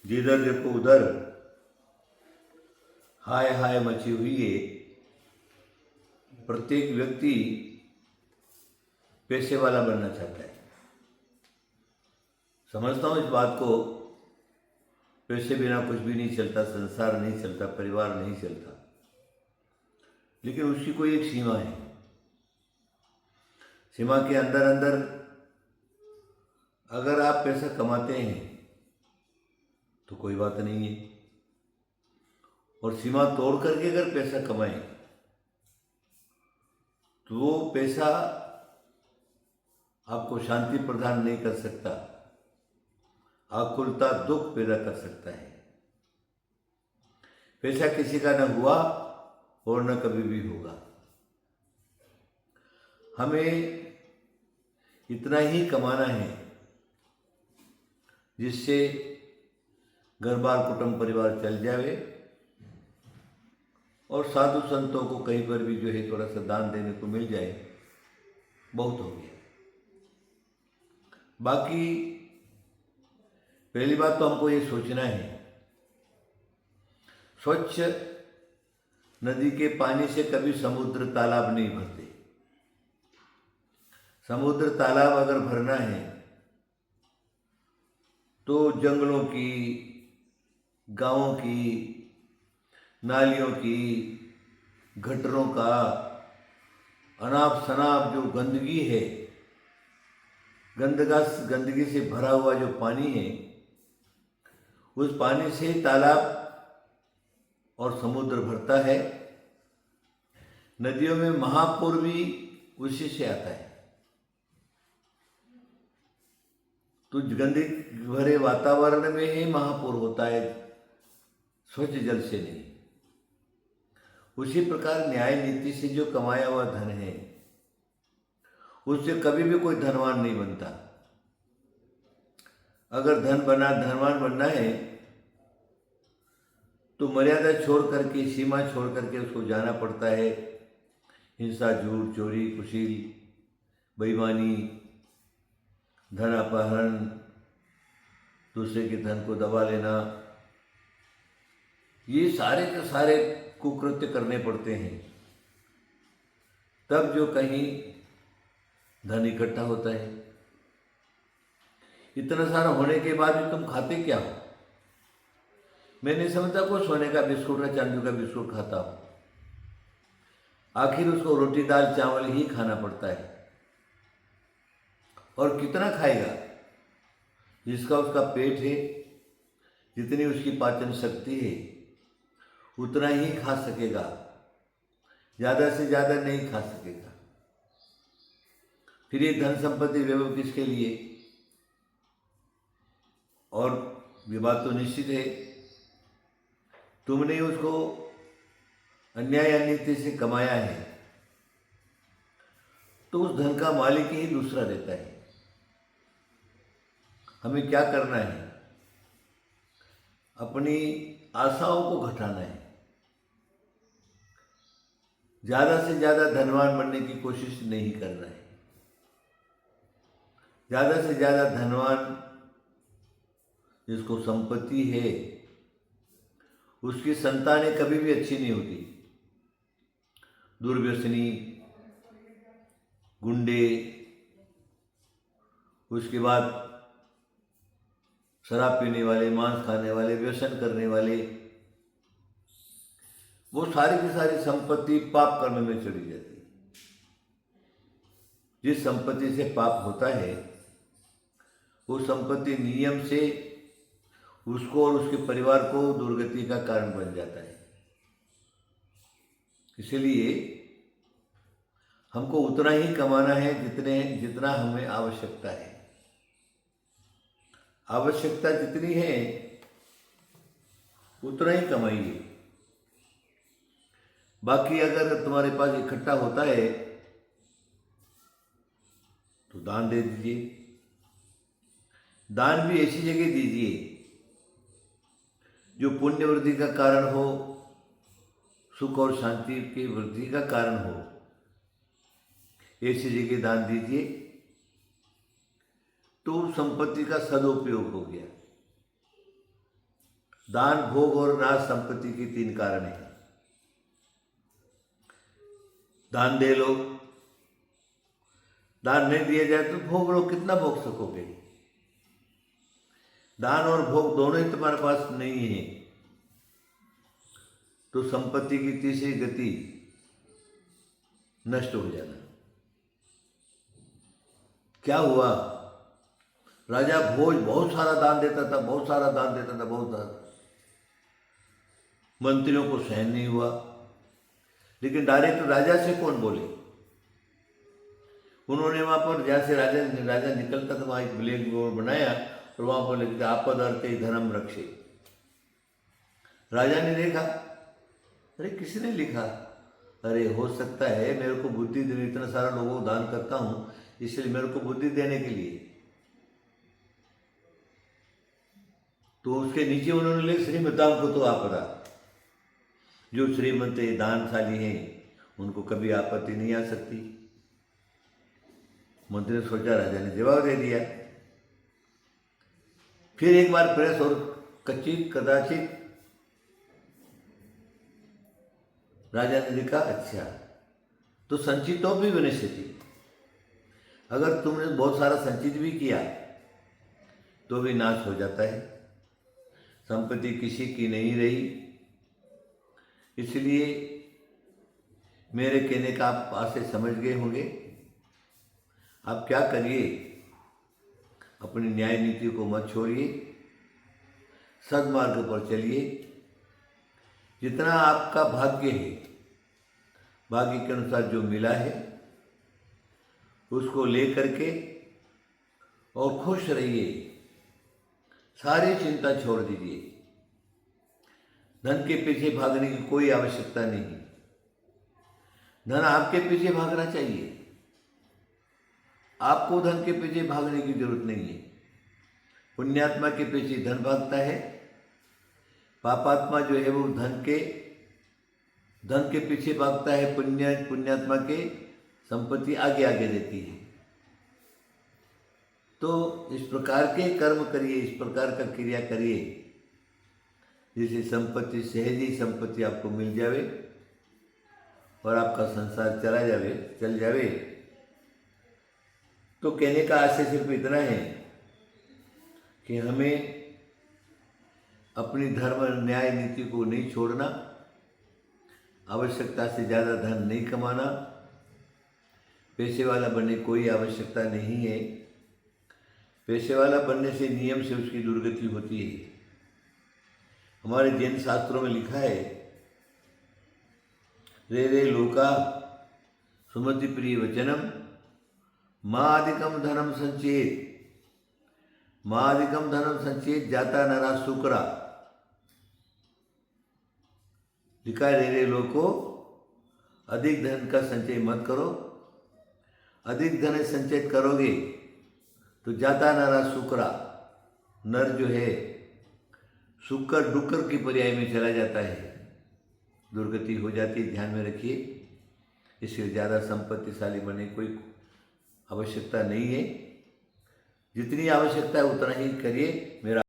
जिधर देखो उधर हाय हाय मची हुई है। प्रत्येक व्यक्ति पैसे वाला बनना चाहता है। समझता हूँ इस बात को। पैसे बिना कुछ भी नहीं चलता, संसार नहीं चलता, परिवार नहीं चलता। लेकिन उसकी कोई एक सीमा है। सीमा के अंदर अंदर अगर आप पैसा कमाते हैं तो कोई बात नहीं है, और सीमा तोड़ करके अगर पैसा कमाएं तो वो पैसा आपको शांति प्रदान नहीं कर सकता, आकुलता दुख पैदा कर सकता है। पैसा किसी का न हुआ और न कभी भी होगा। हमें इतना ही कमाना है जिससे घर बार कुटुंब परिवार चल जाए, और साधु संतों को कहीं पर भी जो है थोड़ा सा दान देने को मिल जाए, बहुत हो गया। बाकी पहली बात तो हमको ये सोचना है, स्वच्छ नदी के पानी से कभी समुद्र तालाब नहीं भरते। समुद्र तालाब अगर भरना है तो जंगलों की, गांवों की, नालियों की, गटरों का अनाप शनाप जो गंदगी है, गंदगी से भरा हुआ जो पानी है, उस पानी से तालाब और समुद्र भरता है। नदियों में महापुर भी उसी से आता है। तो गंदगी भरे वातावरण में ही महापुर होता है, स्वच्छ जल से नहीं। उसी प्रकार न्याय नीति से जो कमाया हुआ धन है उससे कभी भी कोई धनवान नहीं बनता। अगर धनवान बनना है तो मर्यादा छोड़ करके, सीमा छोड़ करके उसको जाना पड़ता है। हिंसा, झूठ, चोरी, कुशील, बेईमानी, धन अपहरण, दूसरे के धन को दबा लेना, ये सारे के सारे कुकृत्य करने पड़ते हैं। तब जो कहीं धन इकट्ठा होता है। इतना सारा होने के बाद भी तुम खाते क्या हो? मैं नहीं समझता कोई सोने का बिस्कुट या चांदी का बिस्कुट खाता हो। आखिर उसको रोटी दाल चावल ही खाना पड़ता है। और कितना खाएगा? जिसका उसका पेट है, जितनी उसकी पाचन शक्ति है उतना ही खा सकेगा, ज़्यादा से ज़्यादा नहीं खा सकेगा। फिर ये धन संपत्ति वैभव किसके लिए? और ये बात तो निश्चित है, तुमने उसको अन्याय अनीति से कमाया है तो उस धन का मालिक ही दूसरा देता है। हमें क्या करना है? अपनी आशाओं को घटाना है। ज़्यादा से ज़्यादा धनवान बनने की कोशिश नहीं करना है। ज़्यादा से ज़्यादा धनवान जिसको संपत्ति है उसकी संतानें कभी भी अच्छी नहीं होती। दुर्व्यसनी, गुंडे, उसके बाद शराब पीने वाले, मांस खाने वाले, व्यसन करने वाले, वो सारी की सारी संपत्ति पाप कर्म में चली जाती है। जिस संपत्ति से पाप होता है वो संपत्ति नियम से उसको और उसके परिवार को दुर्गति का कारण बन जाता है। इसलिए हमको उतना ही कमाना है जितना हमें आवश्यकता है। आवश्यकता जितनी है उतना ही कमाइए। बाकी अगर तुम्हारे पास इकट्ठा होता है तो दान दे दीजिए। दान भी ऐसी जगह दीजिए जो पुण्य वृद्धि का कारण हो, सुख और शांति की वृद्धि का कारण हो। ऐसी जगह दान दीजिए तो संपत्ति का सदुपयोग हो गया। दान, भोग और नाश संपत्ति के 3 कारण हैं। दान दे लो, दान नहीं दिया जाए तो भोग लो, कितना भोग सकोगे? दान और भोग दोनों ही तुम्हारे पास नहीं है तो संपत्ति की तीसरी गति नष्ट हो जाना। क्या हुआ? राजा भोज बहुत सारा दान देता था, बहुत सारा दान देता था, बहुत सारा। मंत्रियों को सहन नहीं हुआ, लेकिन डायरेक्ट राजा से कौन बोले? उन्होंने वहां पर जहाँ से राजा निकलता था वहां एक ब्लैक बोर्ड बनाया और वहां पर लिखा आपद अर्थे धर्म रक्षे। राजा ने देखा, अरे किसने लिखा? अरे हो सकता है मेरे को बुद्धि देने, इतना सारा लोगों को दान करता हूं इसलिए मेरे को बुद्धि देने के लिए। तो उसके नीचे उन्होंने लिखा श्रीमताओं को तो आपदा। जो श्रीमंत दानशाली हैं उनको कभी आपत्ति नहीं आ सकती। मंत्री ने सोचा, राजा ने जवाब दे दिया। फिर एक बार प्रेस और कदाचित राजा ने लिखा, अच्छा तो संचितो भी विनश्यति, अगर तुमने बहुत सारा संचित भी किया तो भी नाश हो जाता है, संपत्ति किसी की नहीं रही। इसलिए मेरे कहने का आप पास से समझ गए होंगे। आप क्या करिए, अपनी न्याय नीति को मत छोड़िए, सद्मार्ग पर चलिए। जितना आपका भाग्य है, भाग्य के अनुसार जो मिला है उसको लेकर के और खुश रहिए, सारी चिंता छोड़ दीजिए। धन के पीछे भागने की कोई आवश्यकता नहीं। धन आपके पीछे भागना चाहिए, आपको धन के पीछे भागने की जरूरत नहीं है। पुण्यात्मा के पीछे धन भागता है, पापात्मा जो है वो धन के पीछे भागता है। पुण्यात्मा के संपत्ति आगे आगे देती है। तो इस प्रकार के कर्म करिए, इस प्रकार का क्रिया करिए जिससे संपत्ति, सहजी संपत्ति आपको मिल जावे और आपका संसार चल जावे। तो कहने का आशय सिर्फ इतना है कि हमें अपनी धर्म न्याय नीति को नहीं छोड़ना, आवश्यकता से ज़्यादा धन नहीं कमाना, पैसे वाला बनने की कोई आवश्यकता नहीं है। पैसे वाला बनने से नियम से उसकी दुर्गति होती है। हमारे जैन शास्त्रों में लिखा है, रे लोका सुमति प्रिय वचनम मादिकम धनम संचेत जाता नरा शुक्रा। लिखा है, रे लोगो अधिक धन का संचय मत करो। अधिक धन संचय करोगे तो जाता नरा शुक्रा, नर जो है शुक्र डुक्कर की पर्याय में चला जाता है, दुर्गति हो जाती है। ध्यान में रखिए। इससे ज़्यादा संपत्तिशाली बनने की कोई आवश्यकता नहीं है। जितनी आवश्यकता है उतना ही करिए। मेरा